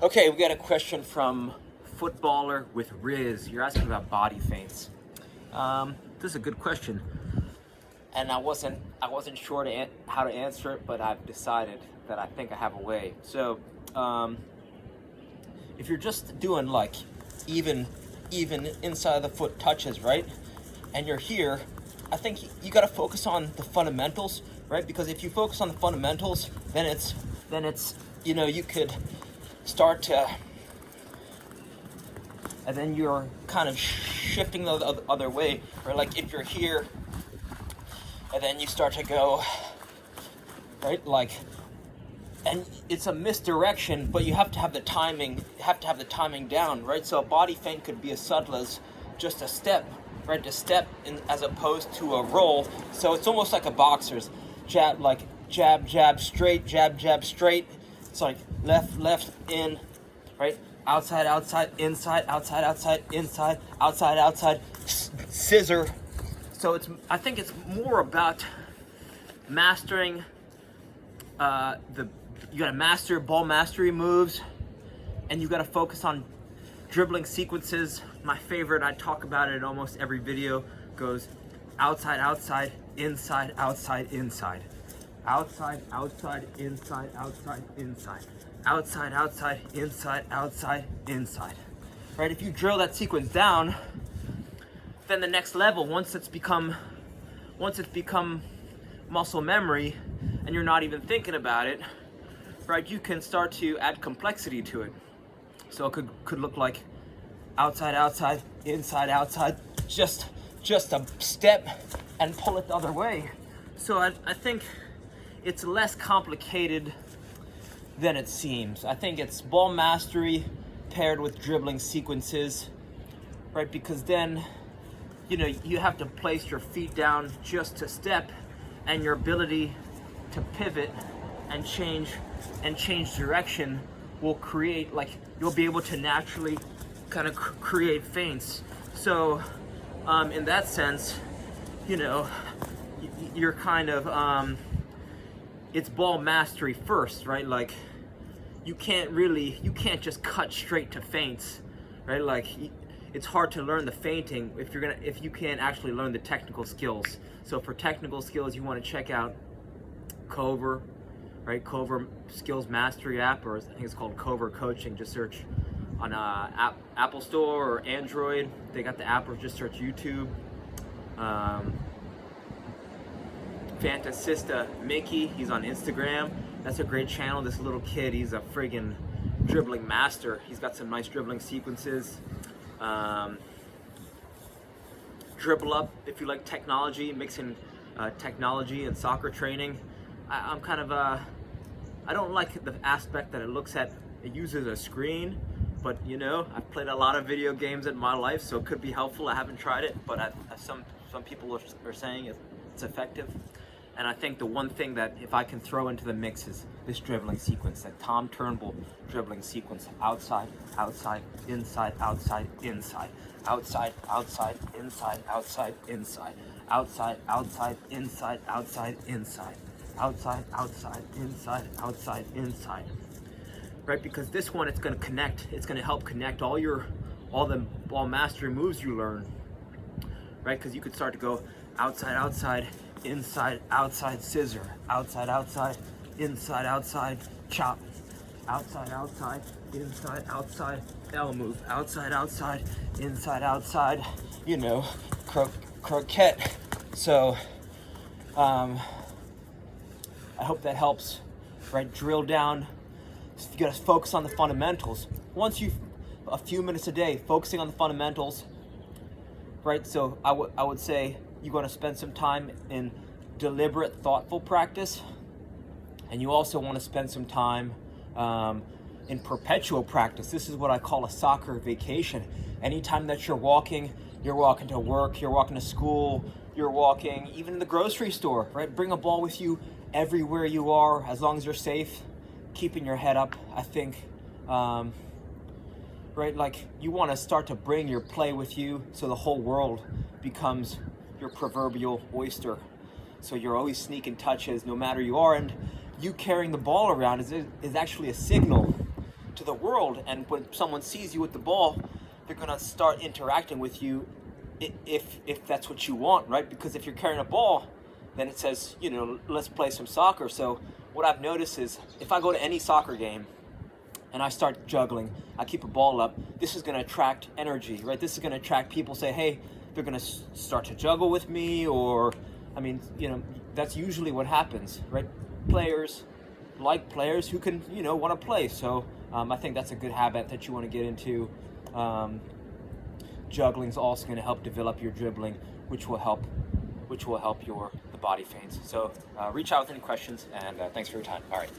Okay, we got a question from Footballer with Riz. You're asking about body feints. This is a good question, and I wasn't sure how to answer it, but I've decided that I think I have a way. So, if you're just doing like even inside of the foot touches, right, and you're here, I think you got to focus on the fundamentals, right? Because if you focus on the fundamentals, then it's you could start to, and then you're kind of shifting the other way, right? Like if you're here, and then you start to go, right? Like, and it's a misdirection, but you have to have the timing. You have to have the timing down, right? So a body feint could be as subtle as just a step, right? To step in, as opposed to a roll. So it's almost like a boxer's jab, like jab, jab, straight, jab, jab, straight. It's like left, left, in, right? Outside, outside, inside, outside, outside, inside, outside, outside, scissor. So I think it's more about mastering you gotta master ball mastery moves, and you gotta focus on dribbling sequences. My favorite, I talk about it in almost every video, goes outside, outside, inside, outside, inside. Outside, outside, inside, outside, inside. Outside, outside, inside, outside, inside. Right? If you drill that sequence down, then the next level, once it's become muscle memory and you're not even thinking about it, right, you can start to add complexity to it. So it could look like outside, outside, inside, outside, just a step and pull it the other way. So I think it's less complicated than it seems. I think it's ball mastery paired with dribbling sequences, right? Because then, you have to place your feet down just to step, and your ability to pivot and change direction will create, like, you'll be able to naturally kind of create feints. So in that sense, you're kind of it's ball mastery first, right? Like you can't just cut straight to feints, right? Like it's hard to learn the feinting if you can't actually learn the technical skills. So for technical skills, you want to check out Cover, right? Cover Skills Mastery app, or I think it's called Cover Coaching. Just search on Apple Store or Android. They got the app, or just search YouTube. Fantasista Mickey, he's on Instagram. That's a great channel. This little kid, he's a friggin' dribbling master. He's got some nice dribbling sequences. Dribble Up, if you like technology, mixing technology and soccer training. I'm kind of I don't like the aspect that it uses a screen, but I've played a lot of video games in my life, so it could be helpful. I haven't tried it, but some people are saying it's effective. And I think the one thing that if I can throw into the mix is this dribbling sequence, that Tom Turnbull dribbling sequence: outside, outside, inside, outside, inside, outside, outside, inside, outside, inside, outside, outside, inside, outside, inside, outside, outside, inside, outside, inside. Right? Because this one, it's going to connect. It's going to help connect all the ball mastery moves you learn. Right? Because you could start to go outside, outside, inside, outside, scissor, outside, outside, inside, outside, chop, outside, outside, inside, outside, L move, outside, outside, inside, outside, croquette. So, I hope that helps, right? Drill down. You gotta focus on the fundamentals. A few minutes a day, focusing on the fundamentals, right? So I would say you're going to spend some time in deliberate, thoughtful practice, and you also want to spend some time in perpetual practice. This is what I call a soccer vacation. Anytime that you're walking to work, you're walking to school, you're walking even in the grocery store, right? Bring a ball with you everywhere you are, as long as you're safe, keeping your head up. I think, right? Like you want to start to bring your play with you, so the whole world becomes your proverbial oyster. So you're always sneaking touches no matter you are, and you carrying the ball around is actually a signal to the world, and when someone sees you with the ball, they're gonna start interacting with you if that's what you want, right? Because if you're carrying a ball, then it says, you know, let's play some soccer. So what I've noticed is if I go to any soccer game and I start juggling, I keep a ball up, this is going to attract energy, right? This is going to attract people, say, hey, they're going to start to juggle with me, or, I mean, you know, that's usually what happens, right? Players like players who can, you know, want to play. So I think that's a good habit that you want to get into. Juggling is also going to help develop your dribbling, which will help the body feints. So reach out with any questions, and thanks for your time. All right.